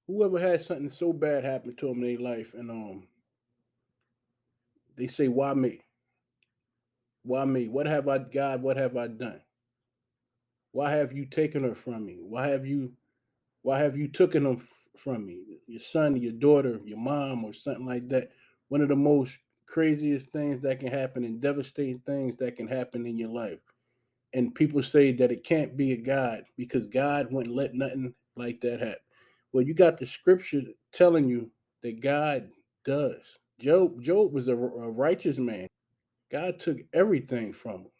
Whoever had something so bad happen to them in their life, and they say, "Why me? Why me? What have I, God? What have I done? Why have you taken her from me? Why have you taken them from me? Your son, your daughter, your mom, or something like that." One of the most craziest things that can happen and devastating things that can happen in your life. And people say that it can't be a God because God wouldn't let nothing like that happen. Well, you got the scripture telling you that God does. Job was a righteous man. God took everything from him.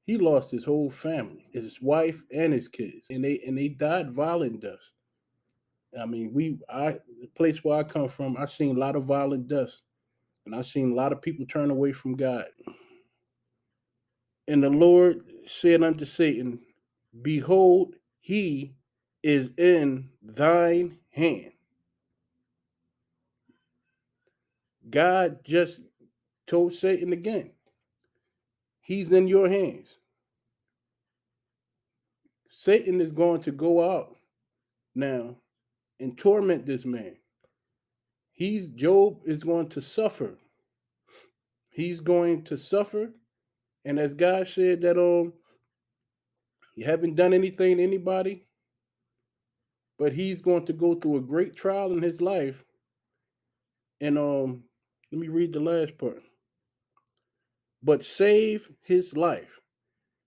He lost his whole family, his wife and his kids, and they died violent deaths. I mean, the place where I come from, I seen a lot of violent deaths, and I seen a lot of people turn away from God. And the Lord said unto Satan, "Behold, he is in thine hand." God just told Satan again, he's in your hands. Satan is going to go out now and torment this man. Job is going to suffer. He's going to suffer. And as God said that you haven't done anything to anybody, but he's going to go through a great trial in his life. And let me read the last part. But save his life.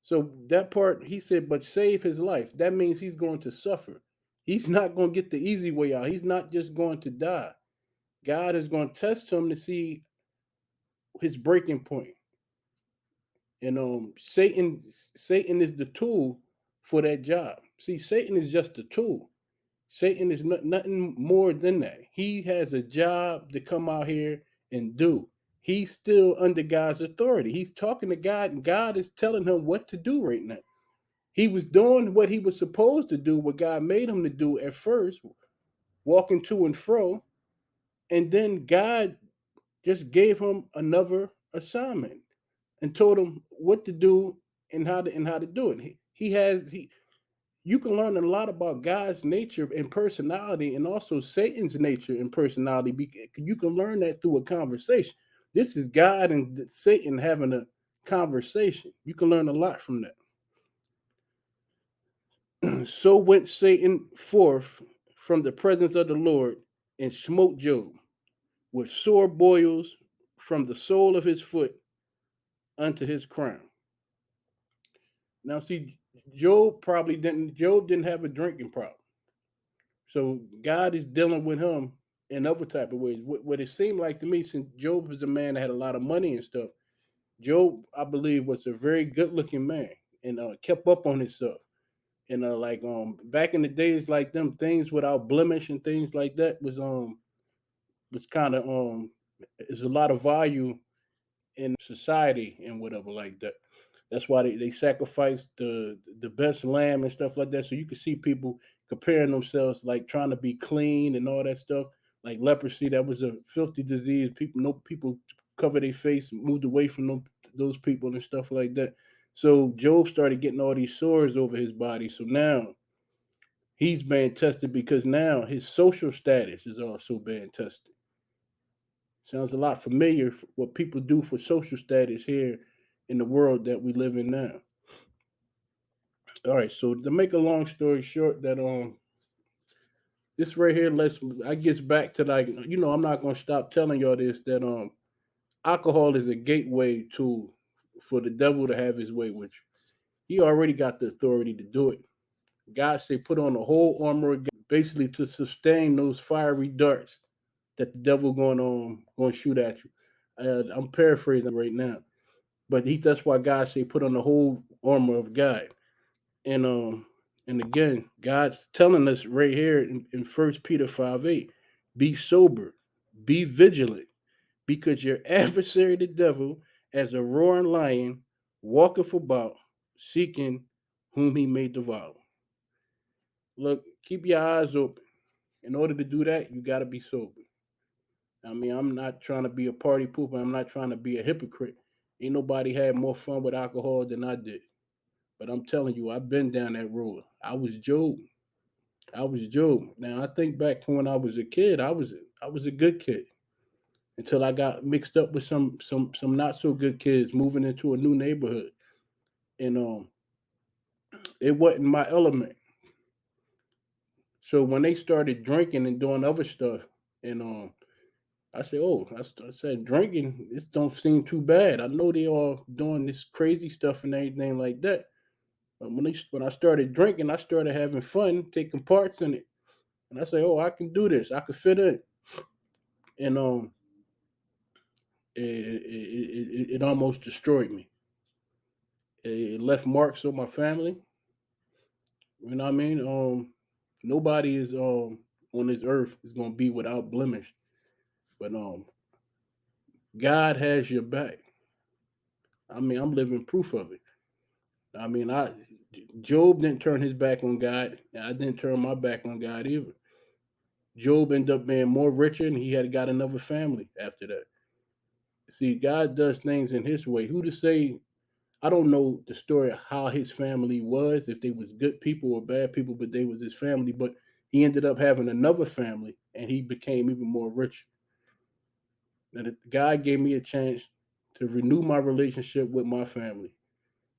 So that part he said, but save his life. That means he's going to suffer. He's not going to get the easy way out. He's not just going to die. God is going to test him to see his breaking point. And Satan is the tool for that job. See, Satan is just a tool. Satan is nothing more than that. He has a job to come out here and do. He's still under God's authority. He's talking to God, and God is telling him what to do right now. He was doing what he was supposed to do, what God made him to do at first, walking to and fro, and then God just gave him another assignment and told him what to do and how to do it. He you can learn a lot about God's nature and personality, and also Satan's nature and personality. You can learn that through a conversation. This is God and Satan having a conversation. You can learn a lot from that. So went Satan forth from the presence of the Lord and smote Job with sore boils from the sole of his foot unto his crown. Now, see, Job didn't have a drinking problem. So God is dealing with him in other type of ways. What it seemed like to me, since Job was a man that had a lot of money and stuff, Job, I believe, was a very good looking man and kept up on himself. And like back in the days, like them things without blemish and things like that was kind of is a lot of value in society and whatever like that. That's why they sacrifice the best lamb and stuff like that. So you can see people comparing themselves, like trying to be clean and all that stuff. Like leprosy, that was a filthy disease. People cover their face, moved away from those people and stuff like that. So Job started getting all these sores over his body. So now he's being tested because now his social status is also being tested. Sounds a lot familiar for what people do for social status here in the world that we live in now. All right, so to make a long story short, that this right here lets I gets back to, like, I'm not gonna stop telling y'all this, that alcohol is a gateway tool for the devil to have his way with you. He already got the authority to do it. God say put on the whole armor of God, basically to sustain those fiery darts that the devil going to shoot at you. I'm paraphrasing right now, but that's why God say put on the whole armor of God. And again, God's telling us right here in 1 Peter 5:8, be sober, be vigilant, because your adversary the devil, as a roaring lion, walketh about, seeking whom he may devour. Look, keep your eyes open. In order to do that, you gotta be sober. I mean, I'm not trying to be a party pooper. I'm not trying to be a hypocrite. Ain't nobody had more fun with alcohol than I did. But I'm telling you, I've been down that road. I was Job. I was Job. Now I think back to when I was a kid. I was a good kid until I got mixed up with some not so good kids moving into a new neighborhood, and it wasn't my element. So when they started drinking and doing other stuff, and I said, "Oh, I said drinking. This don't seem too bad. I know they all doing this crazy stuff and everything like that. But when I started drinking, I started having fun, taking parts in it, and I say, "Oh, I can do this. I can fit in." And it almost destroyed me. It left marks on my family. You know what I mean? Nobody is on this earth is gonna be without blemish, but God has your back. I mean, I'm living proof of it. I mean, I Job didn't turn his back on God. And I didn't turn my back on God either. Job ended up being more richer, and he had got another family after that. See, God does things in His way. Who to say? I don't know the story of how his family was, if they was good people or bad people, but they was his family. But he ended up having another family, and he became even more rich. And God gave me a chance to renew my relationship with my family.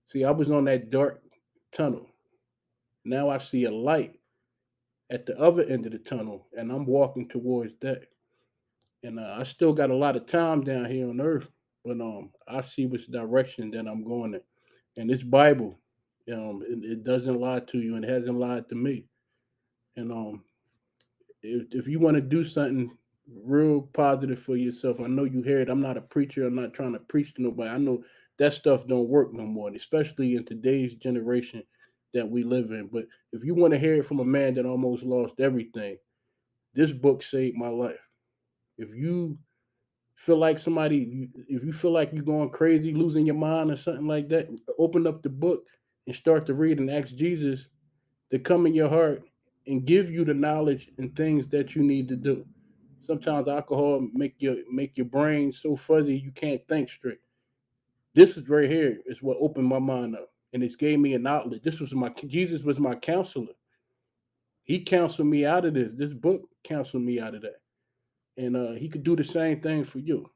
See, I was on that dark tunnel. Now I see a light at the other end of the tunnel, and I'm walking towards that. And I still got a lot of time down here on earth, but I see which direction that I'm going in. And this Bible, it doesn't lie to you, and it hasn't lied to me. And if you want to do something real positive for yourself, I know you hear it. I'm not a preacher. I'm not trying to preach to nobody. I know that stuff don't work no more, and especially in today's generation that we live in. But if you want to hear it from a man that almost lost everything, this book saved my life. If you feel like if you feel like you're going crazy, losing your mind or something like that, open up the book and start to read and ask Jesus to come in your heart and give you the knowledge and things that you need to do. Sometimes alcohol make your brain so fuzzy you can't think straight. This is right here is what opened my mind up, and it's gave me an outlet. This was my Jesus was my counselor. He counseled me out of this. This book counseled me out of that, and he could do the same thing for you.